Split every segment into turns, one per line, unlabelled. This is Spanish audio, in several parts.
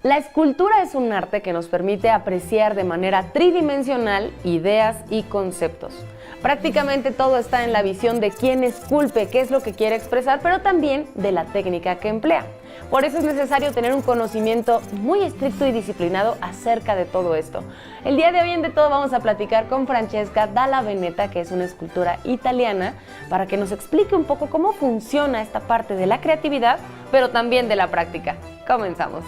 La escultura es un arte que nos permite apreciar de manera tridimensional ideas y conceptos. Prácticamente todo está en la visión de quien esculpe, qué es lo que quiere expresar, pero también de la técnica que emplea. Por eso es necesario tener un conocimiento muy estricto y disciplinado acerca de todo esto. El día de hoy en De Todo vamos a platicar con Francesca Dalla Veneta, que es una escultora italiana, para que nos explique un poco cómo funciona esta parte de la creatividad, pero también de la práctica. Comenzamos.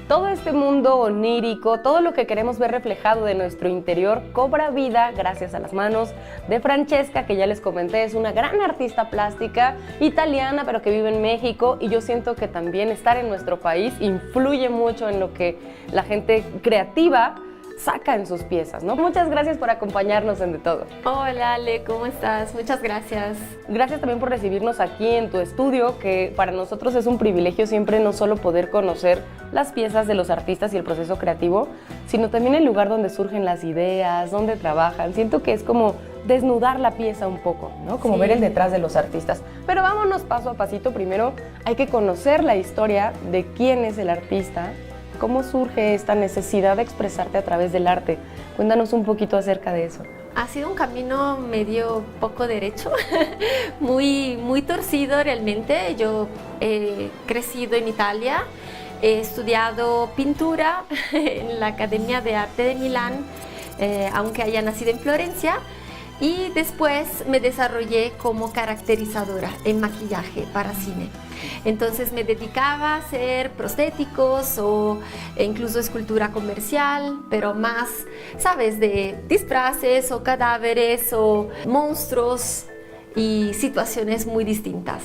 Todo este mundo onírico, todo lo que queremos ver reflejado de nuestro interior cobra vida gracias a las manos de Francesca, que ya les comenté, es una gran artista plástica italiana, pero que vive en México, y yo siento que también estar en nuestro país influye mucho en lo que la gente creativa saca en sus piezas, ¿no? Muchas gracias por acompañarnos en De Todo.
Hola Ale, ¿cómo estás? Muchas gracias.
Gracias también por recibirnos aquí en tu estudio, que para nosotros es un privilegio siempre no solo poder conocer las piezas de los artistas y el proceso creativo, sino también el lugar donde surgen las ideas, donde trabajan. Siento que es como desnudar la pieza un poco, ¿no? Como ver el detrás de los artistas. Pero vámonos paso a pasito. Primero hay que conocer la historia de quién es el artista. ¿Cómo surge esta necesidad de expresarte a través del arte? Cuéntanos un poquito acerca de eso.
Ha sido un camino medio poco derecho, muy torcido realmente. Yo he crecido en Italia, he estudiado pintura en la Academia de Arte de Milán, aunque haya nacido en Florencia, y después me desarrollé como caracterizadora en maquillaje para cine. Entonces me dedicaba a hacer prostéticos o incluso escultura comercial, pero más, ¿sabes?, de disfraces o cadáveres o monstruos y situaciones muy distintas.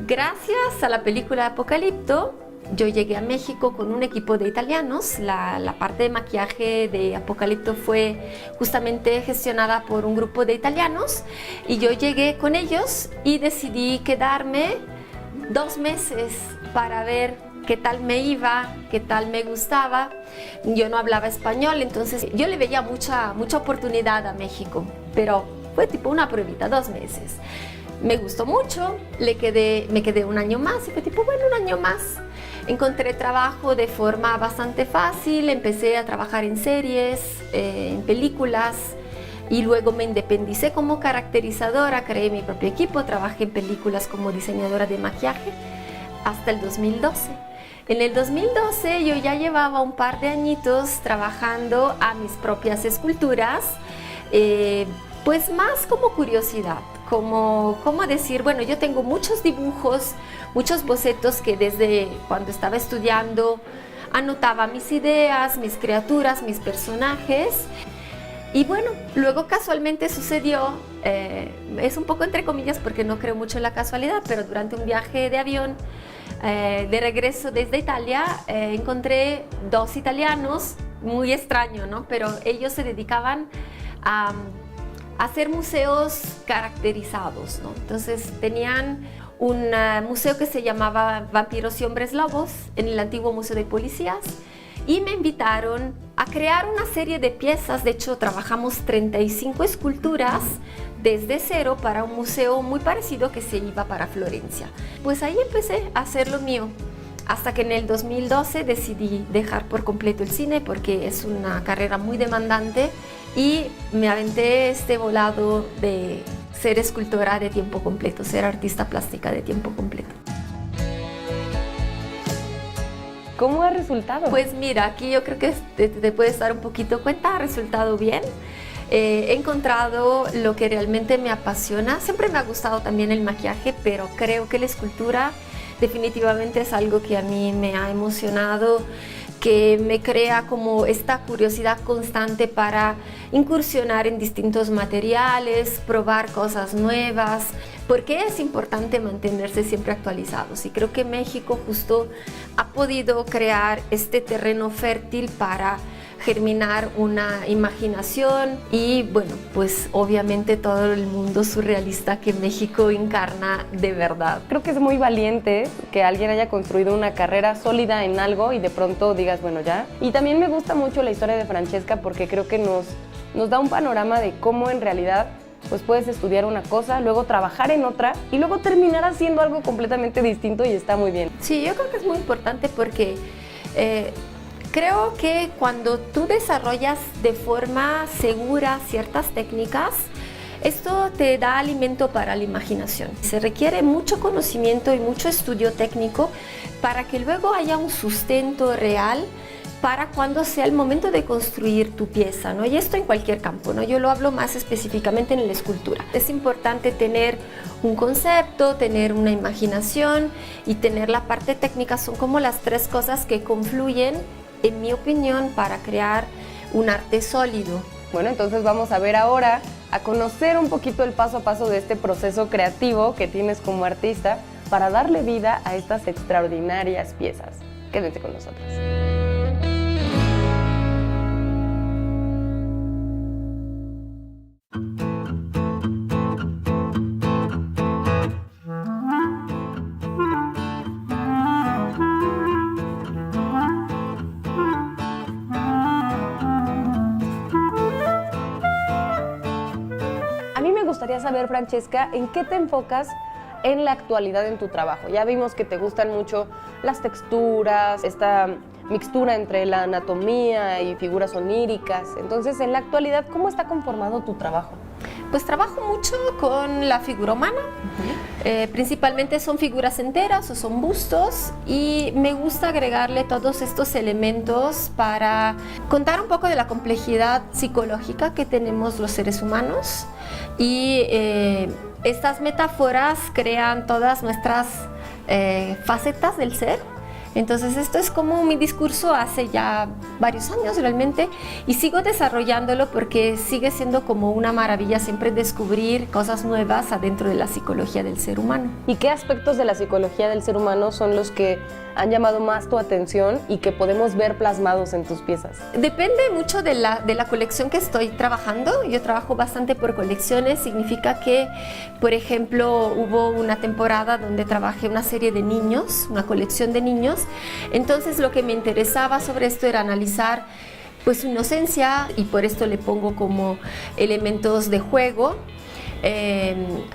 Gracias a la película Apocalipto, yo llegué a México con un equipo de italianos. La parte de maquillaje de Apocalipto fue justamente gestionada por un grupo de italianos y yo llegué con ellos y decidí quedarme 2 meses para ver qué tal me iba, qué tal me gustaba. Yo no hablaba español, entonces yo le veía mucha oportunidad a México, pero fue tipo una pruebita, 2 meses. Me gustó mucho, me quedé un año más y fue tipo, bueno, un año más. Encontré trabajo de forma bastante fácil, empecé a trabajar en series, en películas, y luego me independicé como caracterizadora, creé mi propio equipo, trabajé en películas como diseñadora de maquillaje hasta el 2012. En el 2012 yo ya llevaba un par de añitos trabajando a mis propias esculturas, pues más como curiosidad, como decir, bueno, yo tengo muchos dibujos, muchos bocetos que desde cuando estaba estudiando anotaba mis ideas, mis criaturas, mis personajes. Y bueno, luego casualmente sucedió, es un poco entre comillas porque no creo mucho en la casualidad, pero durante un viaje de avión de regreso desde Italia encontré 2 italianos, muy extraño, ¿no? Pero ellos se dedicaban a hacer museos caracterizados, ¿no? Entonces tenían un museo que se llamaba Vampiros y Hombres Lobos en el antiguo Museo de Policías y me invitaron a crear una serie de piezas. De hecho, trabajamos 35 esculturas desde cero para un museo muy parecido que se iba para Florencia. Pues ahí empecé a hacer lo mío, hasta que en el 2012 decidí dejar por completo el cine porque es una carrera muy demandante y me aventé este volado de ser escultora de tiempo completo, ser artista plástica de tiempo completo.
¿Cómo ha resultado?
Pues mira, aquí yo creo que te puedes dar un poquito cuenta, ha resultado bien. He encontrado lo que realmente me apasiona. Siempre me ha gustado también el maquillaje, pero creo que la escultura definitivamente es algo que a mí me ha emocionado que me crea como esta curiosidad constante para incursionar en distintos materiales, probar cosas nuevas, porque es importante mantenerse siempre actualizados. Y creo que México justo ha podido crear este terreno fértil para germinar una imaginación y bueno, pues obviamente todo el mundo surrealista que México encarna de verdad.
Creo que es muy valiente que alguien haya construido una carrera sólida en algo y de pronto digas, bueno, ya. Y también me gusta mucho la historia de Francesca porque creo que nos da un panorama de cómo en realidad pues puedes estudiar una cosa, luego trabajar en otra y luego terminar haciendo algo completamente distinto y está muy bien.
Sí, yo creo que es muy importante porque creo que cuando tú desarrollas de forma segura ciertas técnicas, esto te da alimento para la imaginación. Se requiere mucho conocimiento y mucho estudio técnico para que luego haya un sustento real para cuando sea el momento de construir tu pieza, ¿no? Y esto en cualquier campo, ¿no? Yo lo hablo más específicamente en la escultura. Es importante tener un concepto, tener una imaginación y tener la parte técnica. Son como las tres cosas que confluyen, en mi opinión, para crear un arte sólido.
Bueno, entonces vamos a ver ahora, a conocer un poquito el paso a paso de este proceso creativo que tienes como artista para darle vida a estas extraordinarias piezas. Quédense con nosotros. Me gustaría saber, Francesca, ¿en qué te enfocas en la actualidad en tu trabajo? Ya vimos que te gustan mucho las texturas, esta mixtura entre la anatomía y figuras oníricas. Entonces, en la actualidad, ¿cómo está conformado tu trabajo?
Pues trabajo mucho con la figura humana. Principalmente son figuras enteras o son bustos y me gusta agregarle todos estos elementos para contar un poco de la complejidad psicológica que tenemos los seres humanos y estas metáforas crean todas nuestras facetas del ser. Entonces esto es como mi discurso hace ya varios años realmente y sigo desarrollándolo porque sigue siendo como una maravilla siempre descubrir cosas nuevas adentro de la psicología del ser humano.
¿Y qué aspectos de la psicología del ser humano son los que han llamado más tu atención y que podemos ver plasmados en tus piezas?
Depende mucho de la colección que estoy trabajando. Yo trabajo bastante por colecciones, significa que, por ejemplo, hubo una temporada donde trabajé una serie de niños, una colección de niños. Entonces lo que me interesaba sobre esto era analizar pues su inocencia y por esto le pongo como elementos de juego.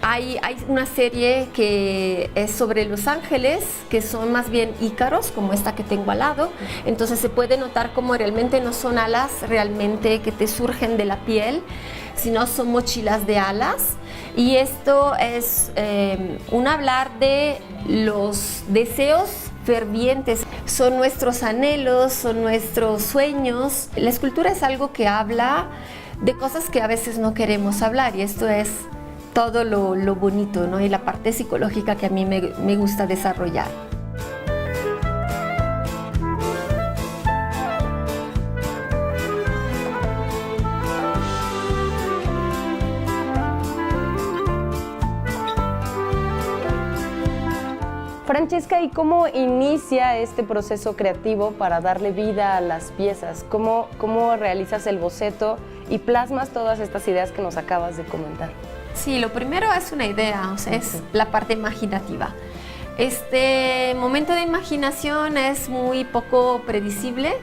Hay una serie que es sobre los ángeles, que son más bien ícaros, como esta que tengo al lado. Entonces se puede notar como realmente no son alas realmente que te surgen de la piel, sino son mochilas de alas. Y esto es un hablar de los deseos fervientes, son nuestros anhelos, son nuestros sueños. La escultura es algo que habla de cosas que a veces no queremos hablar y esto es todo lo bonito, ¿no? Y la parte psicológica que a mí me gusta desarrollar.
Francesca, ¿y cómo inicia este proceso creativo para darle vida a las piezas? ¿Cómo realizas el boceto y plasmas todas estas ideas que nos acabas de comentar?
Sí, lo primero es una idea, o sea, es la parte imaginativa. Este momento de imaginación es muy poco predecible.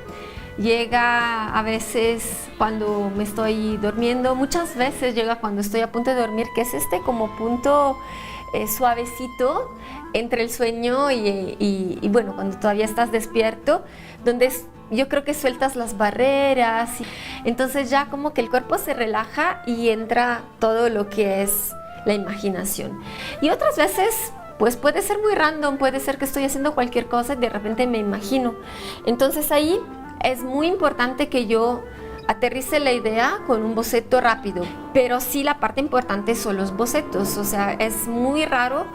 Llega a veces cuando me estoy durmiendo, muchas veces llega cuando estoy a punto de dormir, que es este como punto suavecito entre el sueño y bueno, cuando todavía estás despierto, donde yo creo que sueltas las barreras, entonces ya como que el cuerpo se relaja y entra todo lo que es la imaginación. Y otras veces pues puede ser muy random, puede ser que estoy haciendo cualquier cosa y de repente me imagino. Entonces ahí es muy importante que yo aterrice la idea con un boceto rápido, pero sí la parte importante son los bocetos, o sea, es muy raro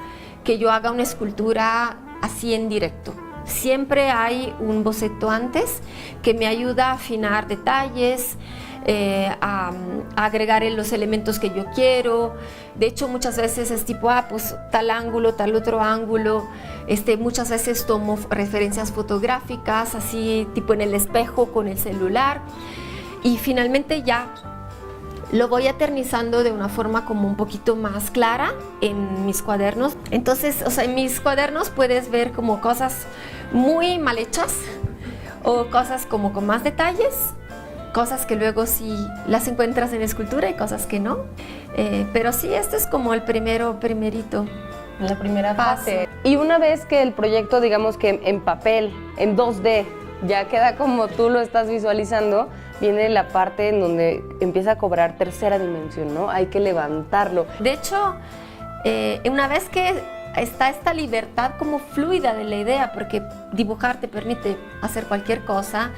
que yo haga una escultura así en directo. siempre hay un boceto antes que me ayuda a afinar detalles, a agregar los elementos que yo quiero. De hecho, muchas veces es tipo, pues tal ángulo, tal otro ángulo. Muchas veces tomo referencias fotográficas, así tipo en el espejo con el celular. Y finalmente ya lo voy eternizando de una forma como un poquito más clara en mis cuadernos. Entonces, o sea, en mis cuadernos puedes ver como cosas muy mal hechas o cosas como con más detalles, cosas que luego sí las encuentras en escultura y cosas que no. Pero sí, esto es como el primerito.
La primera fase. Y una vez que el proyecto, digamos que en papel, en 2D, ya queda como tú lo estás visualizando, viene la parte en donde empieza a cobrar tercera dimensión, ¿no? Hay que levantarlo.
De hecho, una vez que está esta libertad como fluida de la idea, porque dibujar te permite hacer cualquier cosa,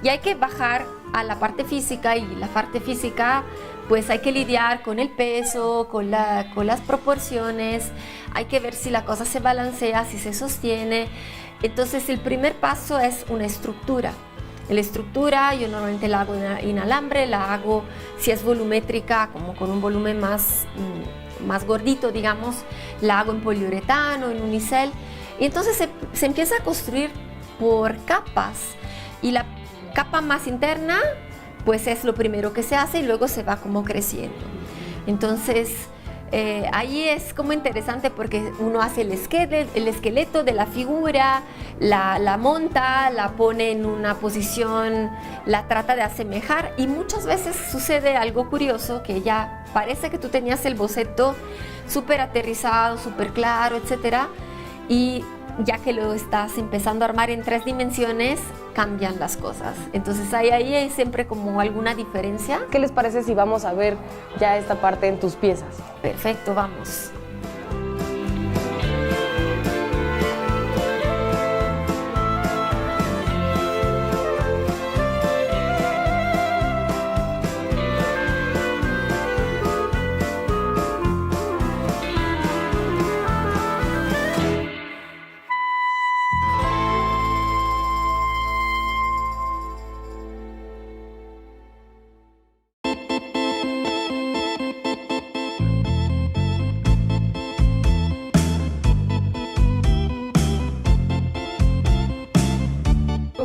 y hay que bajar a la parte física, y la parte física pues hay que lidiar con el peso, con las proporciones, hay que ver si la cosa se balancea, si se sostiene. Entonces el primer paso es una estructura. La estructura yo normalmente la hago en alambre, la hago si es volumétrica, como con un volumen más gordito, digamos, la hago en poliuretano, en unicel, y entonces se empieza a construir por capas, y la capa más interna pues es lo primero que se hace y luego se va como creciendo. Entonces ahí es como interesante porque uno hace el esqueleto de la figura, la monta, la pone en una posición, la trata de asemejar, y muchas veces sucede algo curioso, que ya parece que tú tenías el boceto súper aterrizado, súper claro, etcétera, y ya que lo estás empezando a armar en 3 dimensiones, cambian las cosas. Entonces ahí hay siempre como alguna diferencia.
¿Qué les parece si vamos a ver ya esta parte en tus piezas?
Perfecto, vamos.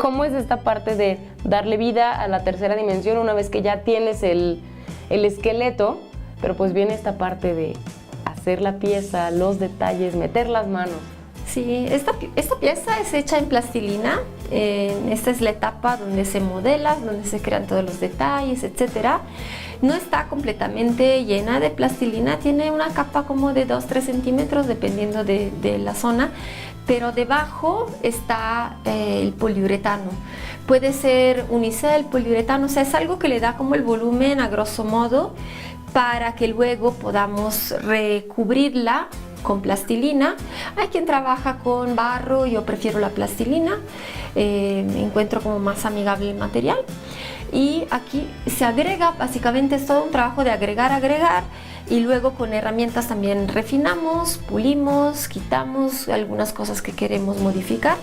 ¿Cómo es esta parte de darle vida a la tercera dimensión una vez que ya tienes el esqueleto? Pero pues viene esta parte de hacer la pieza, los detalles, meter las manos.
Sí, esta pieza es hecha en plastilina. Esta es la etapa donde se modela, donde se crean todos los detalles, etc. No está completamente llena de plastilina, tiene una capa como de 2-3 centímetros dependiendo de la zona, pero debajo está el poliuretano. Puede ser unicel, poliuretano, o sea, es algo que le da como el volumen a grosso modo para que luego podamos recubrirla con plastilina. Hay quien trabaja con barro, yo prefiero la plastilina, encuentro como más amigable el material. Y aquí se agrega, básicamente es todo un trabajo de agregar, y luego con herramientas también refinamos, pulimos, quitamos algunas cosas que queremos modificar,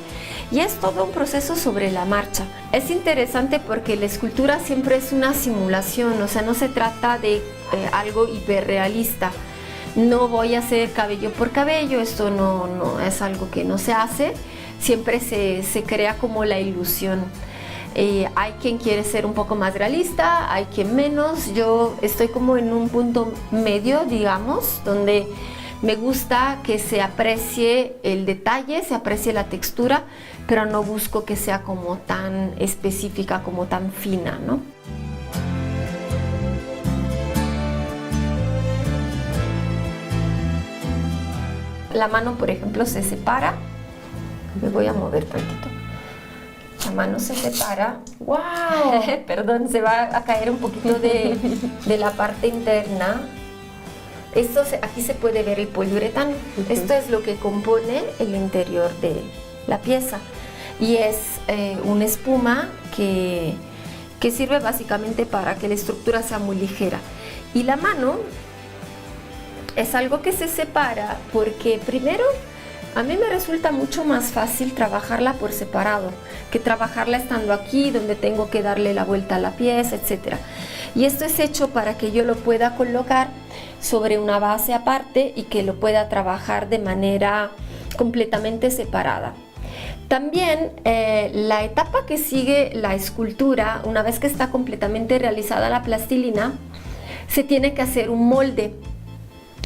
y es todo un proceso sobre la marcha. Es interesante porque la escultura siempre es una simulación, o sea, no se trata de algo hiperrealista. No voy a hacer cabello por cabello, esto no es algo que no se hace, siempre se crea como la ilusión. Hay quien quiere ser un poco más realista, hay quien menos. Yo estoy como en un punto medio, digamos, donde me gusta que se aprecie el detalle, se aprecie la textura, pero no busco que sea como tan específica, como tan fina, ¿no? La mano, por ejemplo, se separa. Me voy a mover tantito. La mano se separa. ¡Wow! Perdón, se va a caer un poquito de la parte interna. Aquí se puede ver el poliuretano. Esto es lo que compone el interior de la pieza. Y es una espuma que sirve básicamente para que la estructura sea muy ligera. Y la mano es algo que se separa porque primero A mí me resulta mucho más fácil trabajarla por separado que trabajarla estando aquí, donde tengo que darle la vuelta a la pieza, etc. Y esto es hecho para que yo lo pueda colocar sobre una base aparte y que lo pueda trabajar de manera completamente separada. También la etapa que sigue la escultura, una vez que está completamente realizada la plastilina, se tiene que hacer un molde.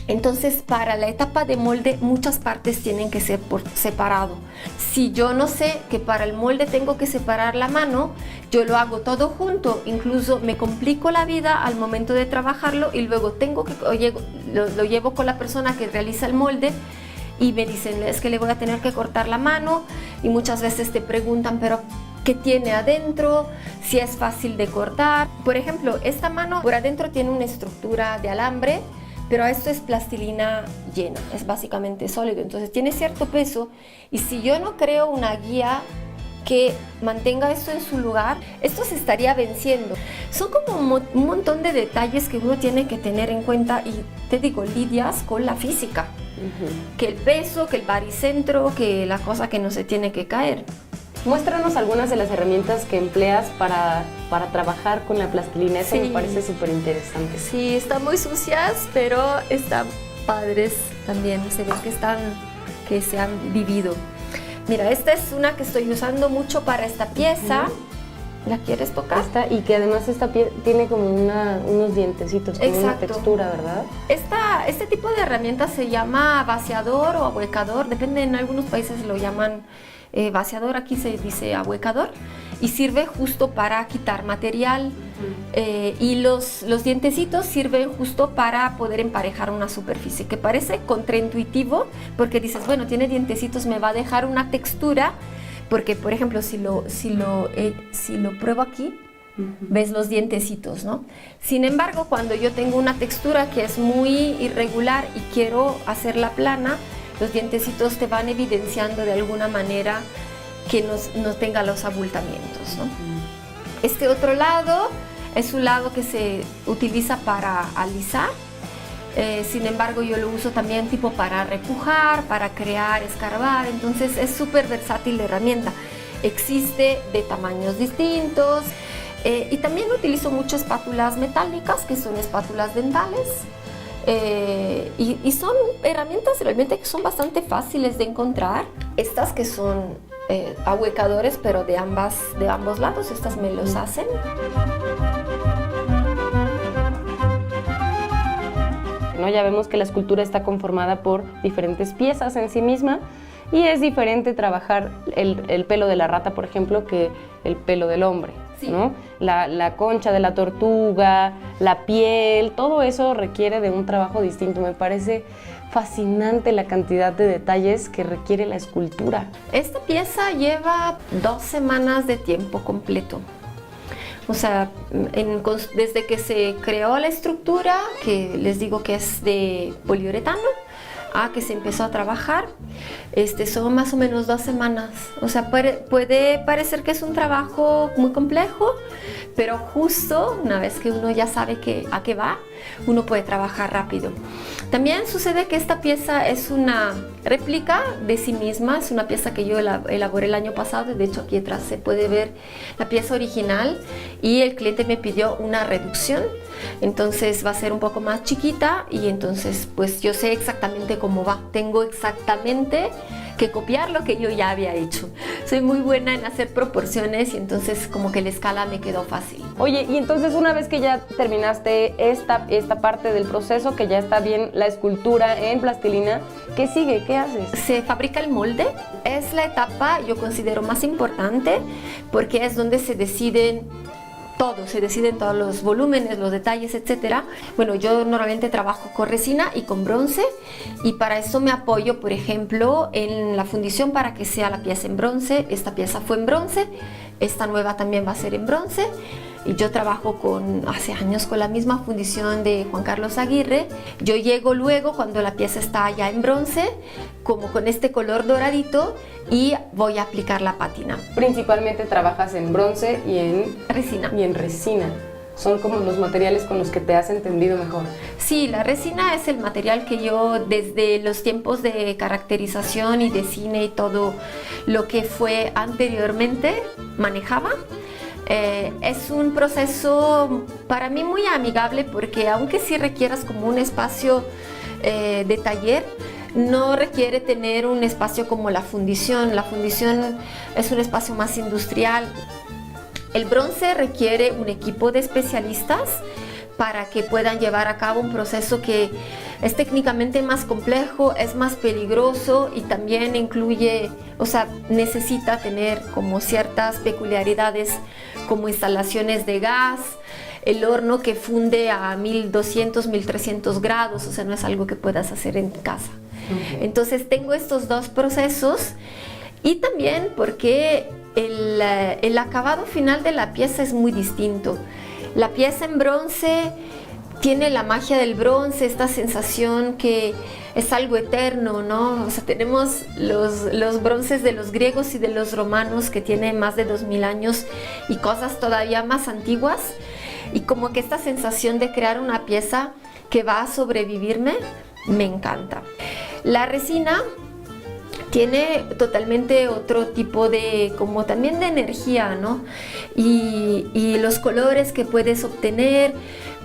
Entonces, para la etapa de molde, muchas partes tienen que ser por separado. Si yo no sé que para el molde tengo que separar la mano, yo lo hago todo junto. Incluso me complico la vida al momento de trabajarlo y luego lo llevo con la persona que realiza el molde y me dicen, es que le voy a tener que cortar la mano, y muchas veces te preguntan, pero ¿qué tiene adentro? Si es fácil de cortar. Por ejemplo, esta mano por adentro tiene una estructura de alambre, pero esto es plastilina llena, es básicamente sólido, entonces tiene cierto peso, y si yo no creo una guía que mantenga esto en su lugar, esto se estaría venciendo. Son como un montón de detalles que uno tiene que tener en cuenta, y te digo, lidias con la física, que el peso, que el baricentro, que la cosa que no se tiene que caer.
Muéstranos algunas de las herramientas que empleas para trabajar con la plastilina. Eso
Sí.
me parece súper interesante.
Sí, están muy sucias, pero están padres también, se ve que se han vivido. Mira, esta es una que estoy usando mucho para esta pieza. ¿La quieres tocar?
Y que además esta tiene como unos dientecitos, como una
Exacto.
textura, ¿verdad?
Este tipo de herramienta se llama vaciador o ahuecador, depende, en algunos países lo llaman vaciador, aquí se dice ahuecador, y sirve justo para quitar material. Y los dientecitos sirven justo para poder emparejar una superficie, que parece contraintuitivo porque dices, bueno, tiene dientecitos, me va a dejar una textura, porque por ejemplo si lo pruebo aquí, ves los dientecitos, ¿no? Sin embargo, cuando yo tengo una textura que es muy irregular y quiero hacerla plana, los dientecitos te van evidenciando de alguna manera que no tenga los abultamientos, ¿no? Este otro lado es un lado que se utiliza para alisar. Sin embargo, yo lo uso también tipo para repujar, para crear, escarbar. Entonces es súper versátil la herramienta. Existe de tamaños distintos. Y también utilizo mucho espátulas metálicas, que son espátulas dentales. Y son herramientas realmente que son bastante fáciles de encontrar. Estas que son ahuecadores, pero de ambos lados, estas me los hacen.
¿No? Ya vemos que la escultura está conformada por diferentes piezas en sí misma, y es diferente trabajar el pelo de la rata, por ejemplo, que el pelo del hombre.
Sí.
¿No? La concha de la tortuga, la piel, todo eso requiere de un trabajo distinto. Me parece fascinante la cantidad de detalles que requiere la escultura.
Esta pieza lleva 2 semanas de tiempo completo. O sea, desde que se creó la estructura, que les digo que es de poliuretano, a que se empezó a trabajar, son más o menos 2 semanas. O sea, puede parecer que es un trabajo muy complejo, pero justo una vez que uno ya sabe a qué va, uno puede trabajar rápido. También sucede que esta pieza es una réplica de sí misma, es una pieza que yo elaboré el año pasado. De hecho, aquí atrás se puede ver la pieza original, y el cliente me pidió una reducción, entonces va a ser un poco más chiquita, y entonces pues yo sé exactamente cómo va, tengo exactamente que copiar lo que yo ya había hecho. Soy muy buena en hacer proporciones, y entonces como que la escala me quedó fácil.
Oye, y entonces una vez que ya terminaste esta parte del proceso, que ya está bien la escultura en plastilina, ¿qué sigue? ¿Qué haces?
Se fabrica el molde. Es la etapa, yo considero, más importante, porque es donde se deciden todos los volúmenes, los detalles, etcétera. Bueno, yo normalmente trabajo con resina y con bronce, y para eso me apoyo, por ejemplo, en la fundición para que sea la pieza en bronce. Esta pieza fue en bronce, esta nueva también va a ser en bronce, y yo trabajo hace años con la misma fundición de Juan Carlos Aguirre. Yo llego luego, cuando la pieza está ya en bronce, como con este color doradito, y voy a aplicar la pátina.
Principalmente trabajas en bronce y en
Resina.
resina. Son como los materiales con los que te has entendido mejor.
Sí, la resina es el material que yo desde los tiempos de caracterización y de cine y todo lo que fue anteriormente manejaba. Es un proceso para mí muy amigable porque aunque sí requieras como un espacio de taller, no requiere tener un espacio como la fundición. La fundición es un espacio más industrial. El bronce requiere un equipo de especialistas para que puedan llevar a cabo un proceso que es técnicamente más complejo, es más peligroso y también incluye, o sea, necesita tener como ciertas peculiaridades como instalaciones de gas, el horno que funde a 1200, 1300 grados, o sea, no es algo que puedas hacer en casa. Entonces tengo estos dos procesos y también porque el acabado final de la pieza es muy distinto. La pieza en bronce tiene la magia del bronce, esta sensación que es algo eterno, ¿no? O sea, tenemos los bronces de los griegos y de los romanos que tienen más de 2000 años y cosas todavía más antiguas, y como que esta sensación de crear una pieza que va a sobrevivirme me encanta. La resina tiene totalmente otro tipo de, como también de energía, ¿no? Y los colores que puedes obtener,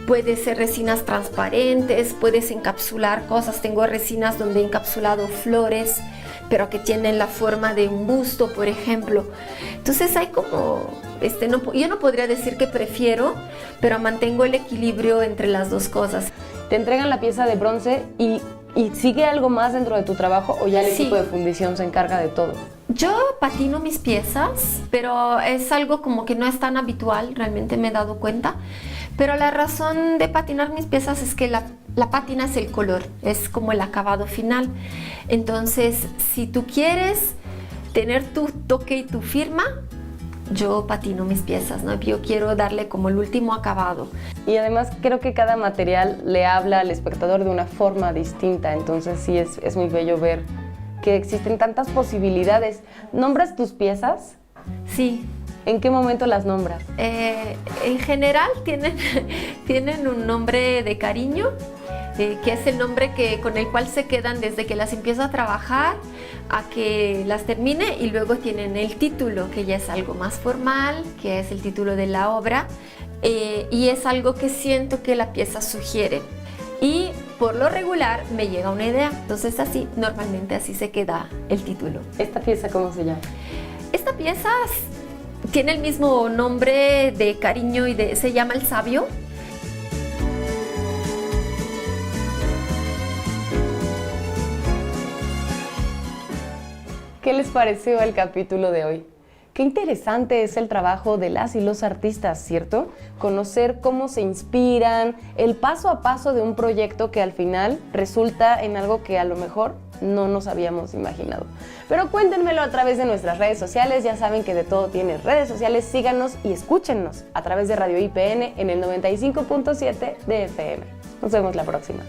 puede ser resinas transparentes, puedes encapsular cosas. Tengo resinas donde he encapsulado flores, pero que tienen la forma de un busto, por ejemplo. Entonces hay como, yo no podría decir que prefiero, pero mantengo el equilibrio entre las dos cosas.
Te entregan la pieza de bronce y sigue algo más dentro de tu trabajo, o ya el equipo
Sí.
de fundición se encarga de todo.
Yo patino mis piezas, pero es algo como que no es tan habitual, realmente me he dado cuenta. Pero la razón de patinar mis piezas es que la pátina es el color, es como el acabado final. Entonces, si tú quieres tener tu toque y tu firma, yo patino mis piezas, ¿no? Yo quiero darle como el último acabado.
Y además creo que cada material le habla al espectador de una forma distinta, entonces sí es muy bello ver que existen tantas posibilidades. ¿Nombras tus piezas?
Sí.
¿En qué momento las nombras?
En general tienen un nombre de cariño, que es el nombre con el cual se quedan desde que las empiezo a trabajar a que las termine, y luego tienen el título, que ya es algo más formal, que es el título de la obra, y es algo que siento que la pieza sugiere. Y por lo regular me llega una idea, entonces normalmente así se queda el título.
¿Esta pieza cómo se llama?
Esta pieza tiene el mismo nombre de cariño y se llama El Sabio.
¿Qué les pareció el capítulo de hoy? Qué interesante es el trabajo de las y los artistas, ¿cierto? Conocer cómo se inspiran, el paso a paso de un proyecto que al final resulta en algo que a lo mejor no nos habíamos imaginado. Pero cuéntenmelo a través de nuestras redes sociales, ya saben que De Todo tiene redes sociales, síganos y escúchennos a través de Radio IPN en el 95.7 de FM. Nos vemos la próxima.